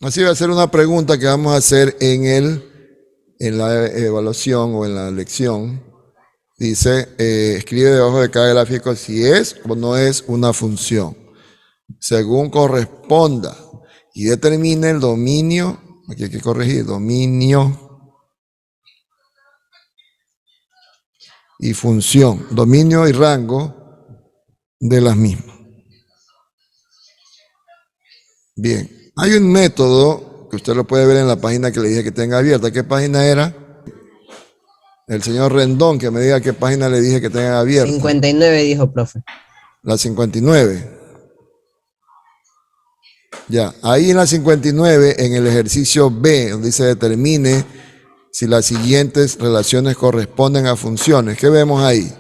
Así va a ser una pregunta que vamos a hacer en la evaluación o en la lección. Dice, escribe debajo de cada gráfico si es o no es una función, según corresponda, y determine el dominio, aquí hay que corregir, dominio y función, dominio y rango de las mismas. Bien, hay un método que usted lo puede ver en la página que le dije que tenga abierta. ¿Qué página era? El señor Rendón, que me diga qué página le dije que tenga abierta. 59 dijo, profe. La 59. Ya, ahí en la 59, en el ejercicio B, donde dice determine si las siguientes relaciones corresponden a funciones. ¿Qué vemos ahí?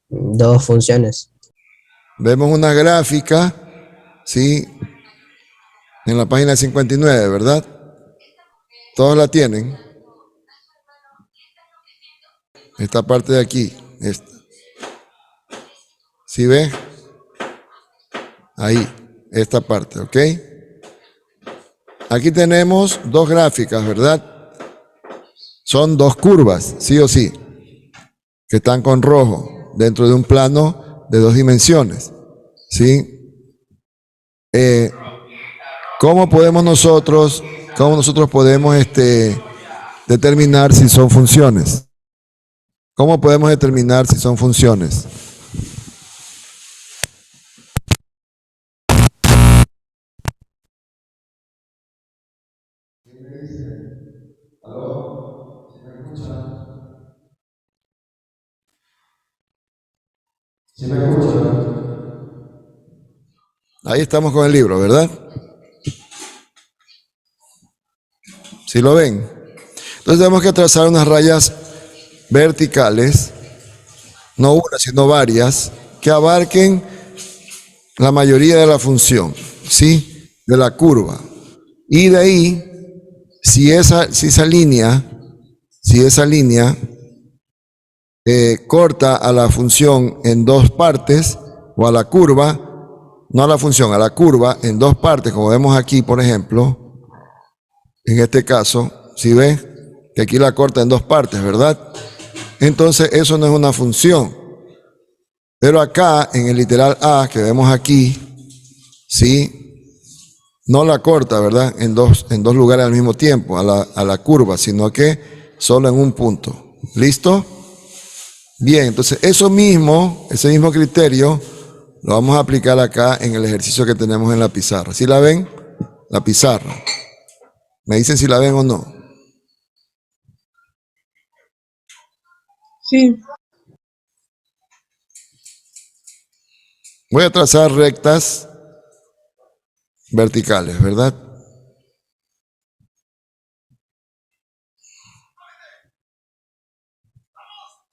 Dos funciones. Vemos una gráfica, ¿sí? En la página 59, ¿verdad? ¿Todos la tienen? Esta parte de aquí. Esta. ¿Sí ve? Ahí, esta parte, ¿ok? Aquí tenemos dos gráficas, ¿verdad? Son dos curvas, sí o sí, que están con rojo, dentro de un plano de dos dimensiones, ¿sí? ¿Cómo nosotros podemos determinar si son funciones? ¿Cómo podemos determinar si son funciones? ¿Aló? ¿Sí me escuchan? ¿Sí me escuchan? Ahí estamos con el libro, ¿verdad? ¿Sí lo ven? Entonces tenemos que trazar unas rayas verticales, no una, sino varias, que abarquen la mayoría de la función, ¿sí? De la curva. Y de ahí, si esa línea corta a la función en dos partes, o a la curva, no a la función, a la curva en dos partes, como vemos aquí, por ejemplo, en este caso, si ves que aquí la corta en dos partes, ¿verdad? Entonces eso no es una función. Pero acá, en el literal A, que vemos aquí, sí, no la corta, ¿verdad? En dos lugares al mismo tiempo, a la curva, sino que solo en un punto. ¿Listo? Bien, entonces ese mismo criterio lo vamos a aplicar acá en el ejercicio que tenemos en la pizarra. ¿Sí la ven? La pizarra. ¿Me dicen si la ven o no? Sí. Voy a trazar rectas verticales, ¿verdad?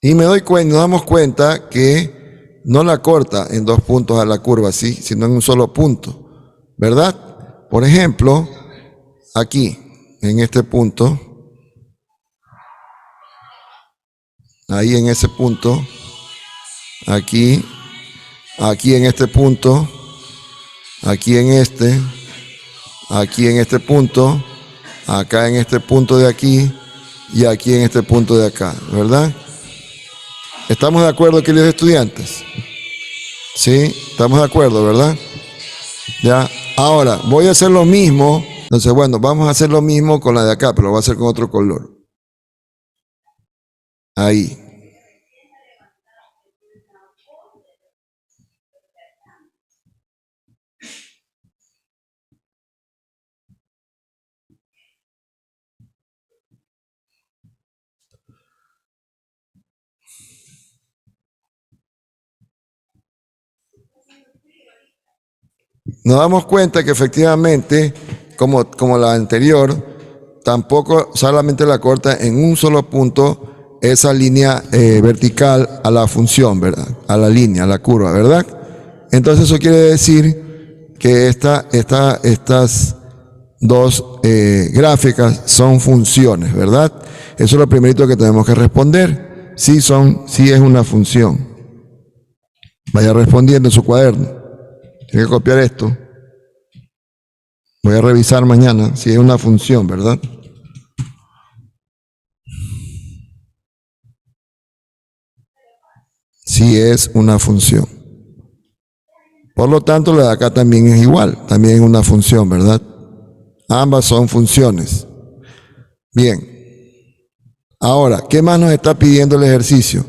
Y nos damos cuenta que no la corta en dos puntos a la curva, ¿sí? Sino en un solo punto, ¿verdad? Por ejemplo, aquí, en este punto, ahí en ese punto, aquí en este punto, aquí en este punto, acá en este punto de aquí y aquí en este punto de acá, ¿verdad? ¿Estamos de acuerdo, queridos estudiantes? Sí, estamos de acuerdo, ¿verdad? Ya, ahora voy a hacer lo mismo. Entonces, bueno, vamos a hacer lo mismo con la de acá, pero lo voy a hacer con otro color. Ahí. Nos damos cuenta que efectivamente, como la anterior, tampoco solamente la corta en un solo punto esa línea vertical a la función, ¿verdad? A la línea, a la curva, ¿verdad? Entonces eso quiere decir que estas dos gráficas son funciones, ¿verdad? Eso es lo primerito que tenemos que responder. Sí es una función. Vaya respondiendo en su cuaderno. Tiene que copiar esto. Voy a revisar mañana si es una función, ¿verdad? Si es una función. Por lo tanto, la de acá también es igual, también es una función, ¿verdad? Ambas son funciones. Bien. Ahora, ¿qué más nos está pidiendo el ejercicio?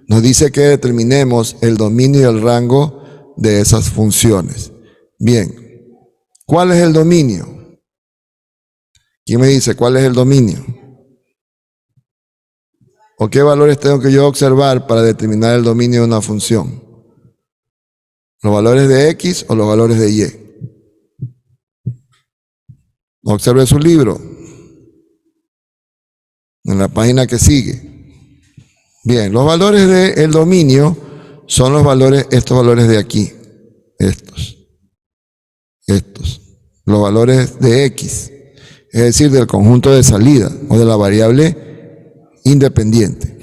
Nos dice que determinemos el dominio y el rango de esas funciones. Bien. ¿Cuál es el dominio? ¿Quién me dice cuál es el dominio? ¿O qué valores tengo que yo observar para determinar el dominio de una función? ¿Los valores de X o los valores de Y? Observe su libro, en la página que sigue. Bien, los valores del dominio son los valores, estos valores de aquí, estos. Los valores de X, es decir, del conjunto de salida o de la variable independiente.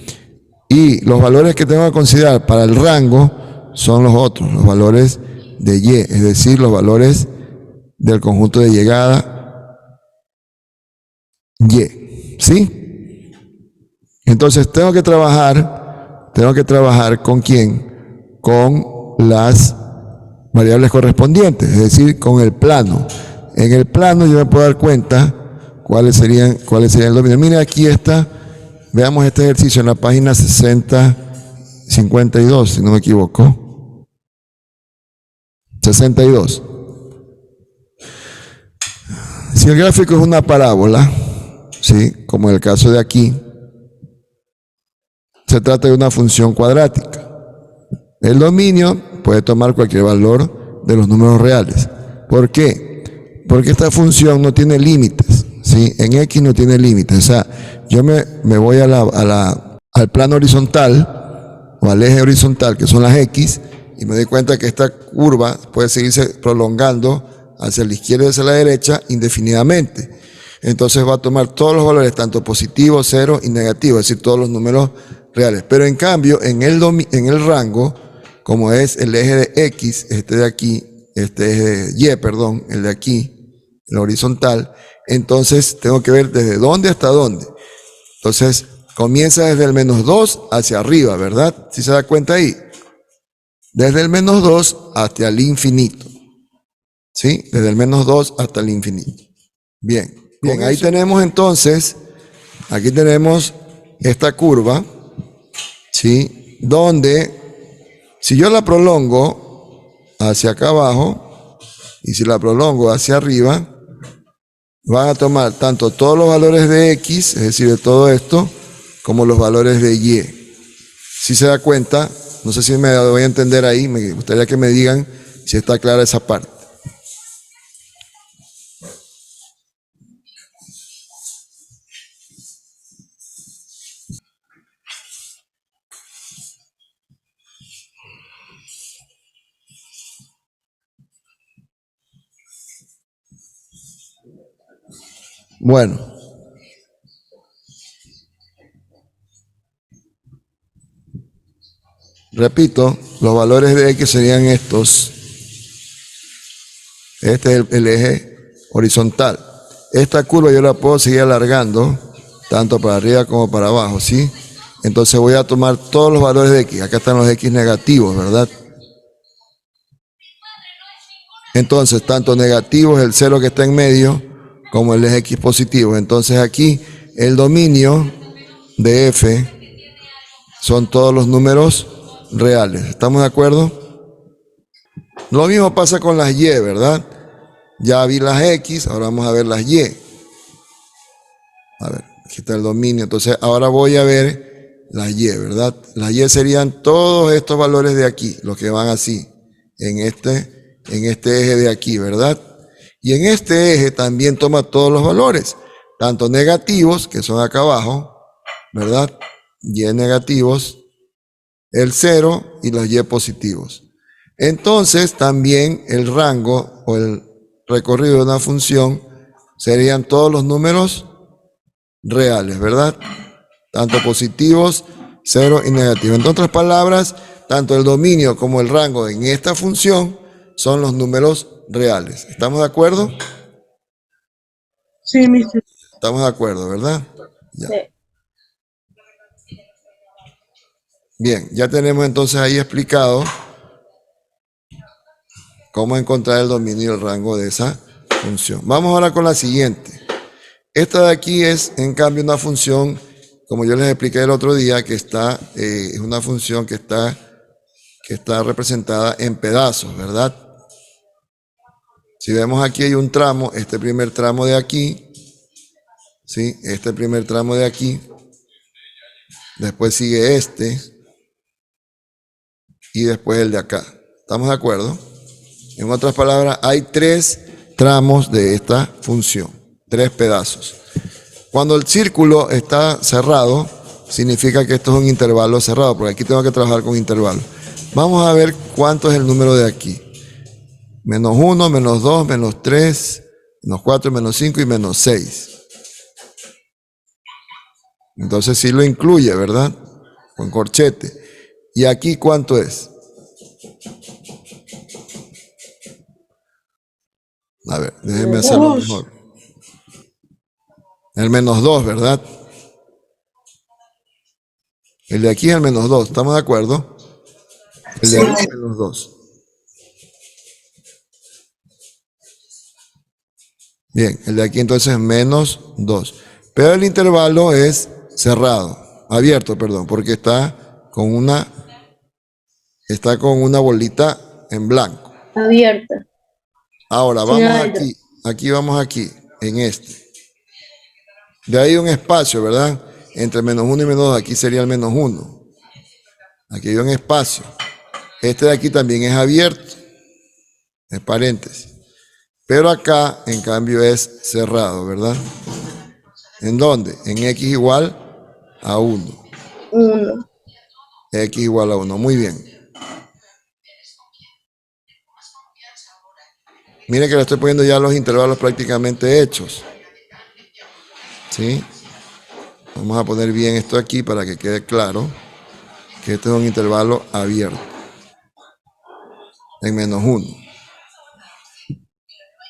Y los valores que tengo que considerar para el rango son los otros, los valores de Y, es decir, los valores del conjunto de llegada Y. ¿Sí? Entonces tengo que trabajar ¿con quién? Con las variables correspondientes, es decir, con el plano. En el plano yo me puedo dar cuenta cuáles serían el dominio. Mire, aquí está, veamos este ejercicio en la página 52, si no me equivoco. 62. Si el gráfico es una parábola, ¿sí? Como en el caso de aquí, se trata de una función cuadrática. El dominio puede tomar cualquier valor de los números reales. ¿Por qué? Porque esta función no tiene límites, ¿sí? En X no tiene límites. O sea, yo me voy al plano horizontal o al eje horizontal, que son las X, y me doy cuenta que esta curva puede seguirse prolongando hacia la izquierda y hacia la derecha indefinidamente. Entonces va a tomar todos los valores, tanto positivos, cero y negativos, es decir, todos los números reales. Pero en cambio, en el rango, como es el eje de X, este de aquí, este eje de Y, perdón, el de aquí, el horizontal, entonces tengo que ver desde dónde hasta dónde. Entonces, comienza desde el -2 hacia arriba, ¿verdad? ¿Sí se da cuenta ahí? Desde el -2 hasta el infinito. ¿Sí? Desde el -2 hasta el infinito. Bien, ahí tenemos entonces, aquí tenemos esta curva, ¿sí? Donde, si yo la prolongo hacia acá abajo, y si la prolongo hacia arriba, van a tomar tanto todos los valores de X, es decir, de todo esto, como los valores de Y. Si se da cuenta, no sé si me voy a entender ahí, me gustaría que me digan si está clara esa parte. Bueno, repito, los valores de X serían estos. Este es el eje horizontal. Esta curva yo la puedo seguir alargando, tanto para arriba como para abajo, ¿sí? Entonces voy a tomar todos los valores de X. Acá están los X negativos, ¿verdad? Entonces, tanto negativos, el cero que está en medio, como el eje X positivo. Entonces aquí el dominio de F son todos los números reales. ¿Estamos de acuerdo? Lo mismo pasa con las Y, ¿verdad? Ya vi las X, ahora vamos a ver las Y. A ver, aquí está el dominio. Entonces ahora voy a ver las Y, ¿verdad? Las Y serían todos estos valores de aquí, los que van así, en este eje de aquí, ¿verdad? Y en este eje también toma todos los valores, tanto negativos, que son acá abajo, ¿verdad? Y negativos, el 0 y los Y positivos. Entonces también el rango o el recorrido de una función serían todos los números reales, ¿verdad? Tanto positivos, 0 y negativos. En otras palabras, tanto el dominio como el rango en esta función son los números reales. ¿Estamos de acuerdo? Sí, mister. Estamos de acuerdo, ¿verdad? Ya. Sí. Bien, ya tenemos entonces ahí explicado cómo encontrar el dominio y el rango de esa función. Vamos ahora con la siguiente. Esta de aquí es, en cambio, una función, como yo les expliqué el otro día, que está, es una función que está representada en pedazos, ¿verdad? Si vemos aquí hay un tramo, este primer tramo de aquí, ¿sí? Este primer tramo de aquí, después sigue este, y después el de acá. ¿Estamos de acuerdo? En otras palabras, hay 3 tramos de esta función, 3 pedazos. Cuando el círculo está cerrado, significa que esto es un intervalo cerrado, porque aquí tengo que trabajar con intervalos. Vamos a ver cuánto es el número de aquí. Menos 1, menos 2, menos 3, menos 4, menos 5 y menos 6. Entonces sí lo incluye, ¿verdad? Con corchete. ¿Y aquí cuánto es? A ver, déjenme hacerlo mejor. El menos 2, ¿verdad? El de aquí es el menos 2, ¿estamos de acuerdo? El de aquí es el menos 2. Bien, el de aquí entonces es menos 2. Pero el intervalo es cerrado, abierto, perdón, porque está con una bolita en blanco. Abierta. Ahora, Sin vamos adentro. vamos aquí, en este. De ahí un espacio, ¿verdad? Entre menos 1 y menos 2, aquí sería el menos 1. Aquí hay un espacio. Este de aquí también es abierto, es paréntesis. Pero acá, en cambio, es cerrado, ¿verdad? ¿En dónde? En x igual a 1. 1. X igual a 1. Muy bien. Miren que le estoy poniendo ya los intervalos prácticamente hechos. ¿Sí? Vamos a poner bien esto aquí para que quede claro que este es un intervalo abierto. En menos 1.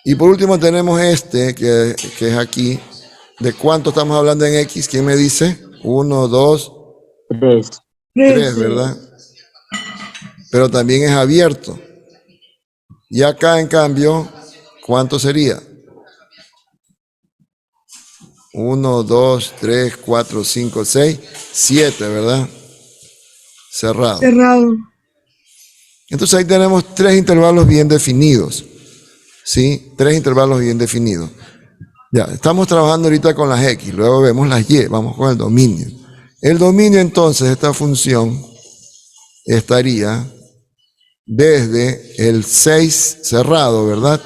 Y por último tenemos este, que es aquí. ¿De cuánto estamos hablando en X? ¿Quién me dice? 1, 2, 3. 3, ¿verdad? Pero también es abierto. Y acá, en cambio, ¿cuánto sería? 1, 2, 3, 4, 5, 6, 7, ¿verdad? Cerrado. Cerrado. Entonces ahí tenemos 3 intervalos bien definidos. ¿Sí? 3 intervalos bien definidos. Ya, estamos trabajando ahorita con las X, luego vemos las Y, vamos con el dominio. El dominio entonces de esta función estaría desde el 6 cerrado, ¿verdad?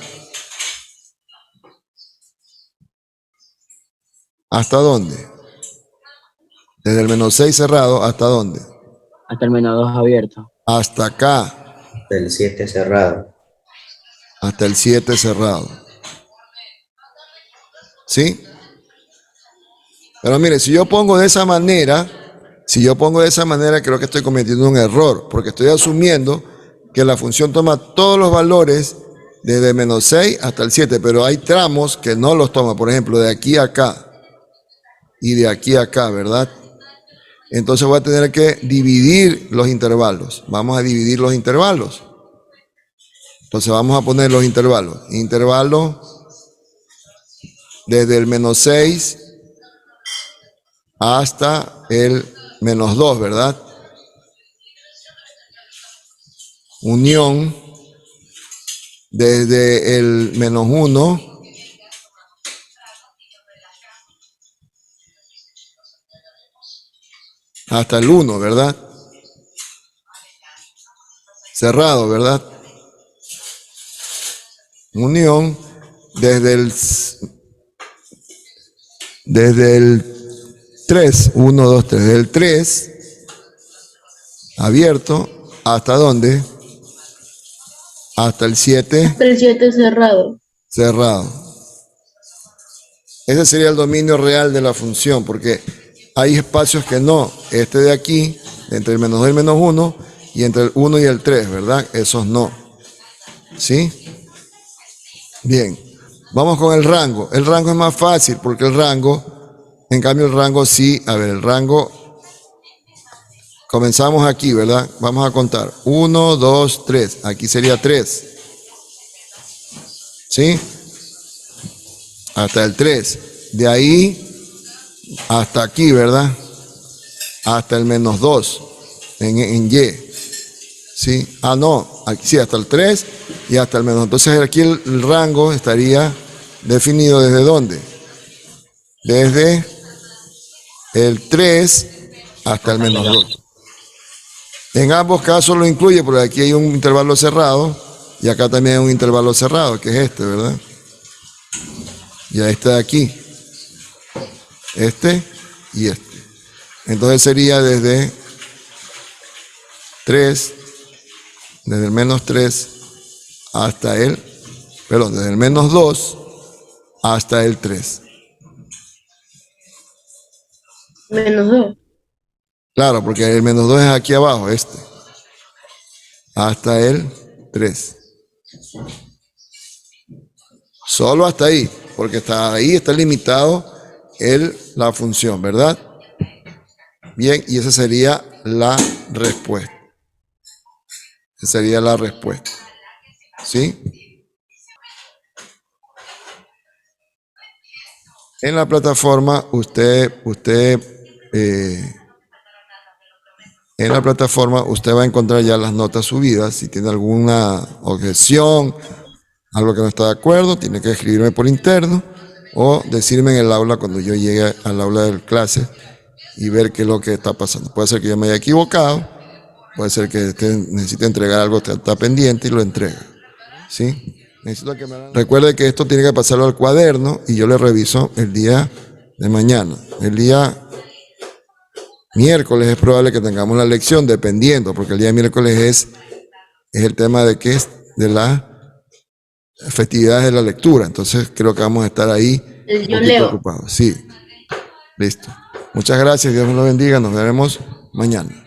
¿Hasta dónde? Desde el menos 6 cerrado, ¿hasta dónde? Hasta el menos 2 abierto. Hasta acá, Del 7 cerrado. hasta el 7 cerrado. ¿Sí? Pero mire, si yo pongo de esa manera, creo que estoy cometiendo un error, porque estoy asumiendo que la función toma todos los valores desde menos 6 hasta el 7, pero hay tramos que no los toma, por ejemplo, de aquí a acá y de aquí a acá, ¿verdad? Entonces voy a tener que dividir los intervalos. Vamos a dividir los intervalos. Entonces vamos a poner los intervalos. Intervalo desde el menos 6 hasta el menos 2, ¿verdad? Unión desde el menos 1 hasta el 1, ¿verdad? Cerrado, ¿verdad? Unión desde el 3, 1, 2, 3, del 3 abierto, ¿hasta dónde? Hasta el 7 Hasta el 7 cerrado. cerrado. Ese sería el dominio real de la función, porque hay espacios que no. Este de aquí, entre el menos 2 y el menos 1, y entre el 1 y el 3, ¿verdad? Esos no. ¿Sí? Bien. Vamos con el rango. El rango es más fácil porque el rango, en cambio el rango sí, a ver, el rango, comenzamos aquí, ¿verdad? Vamos a contar. 1, 2, 3. Aquí sería 3. ¿Sí? Hasta el 3. De ahí hasta aquí, ¿verdad? Hasta el menos 2 en Y. ¿Sí? Ah, no, aquí sí, hasta el 3 y hasta el menos. Entonces aquí el rango estaría definido desde dónde? Desde el 3 hasta el menos 2. En ambos casos lo incluye porque aquí hay un intervalo cerrado y acá también hay un intervalo cerrado, que es este, ¿verdad? Y este de aquí. Este y este. Entonces sería desde 3, desde el menos 3 hasta el, perdón, desde el menos 2 hasta el 3. Menos 2. Claro, porque el menos 2 es aquí abajo, este. Hasta el 3. Solo hasta ahí, porque hasta ahí está limitado la función, ¿verdad? Bien, y esa sería la respuesta. Esa sería la respuesta. ¿Sí? En la plataforma, en la plataforma usted va a encontrar ya las notas subidas. Si tiene alguna objeción, algo que no está de acuerdo, tiene que escribirme por interno o decirme en el aula cuando yo llegue al aula de clase y ver qué es lo que está pasando. Puede ser que yo me haya equivocado, puede ser que usted necesite entregar algo que está pendiente y lo entregue. ¿Sí? Recuerde que esto tiene que pasarlo al cuaderno y yo le reviso el día de mañana. El día miércoles es probable que tengamos la lección, dependiendo, porque el día miércoles es el tema de qué es de las festividades de la lectura. Entonces creo que vamos a estar ahí El un yo poquito leo. ocupados. Sí, listo. Muchas gracias, Dios me lo bendiga, nos veremos mañana.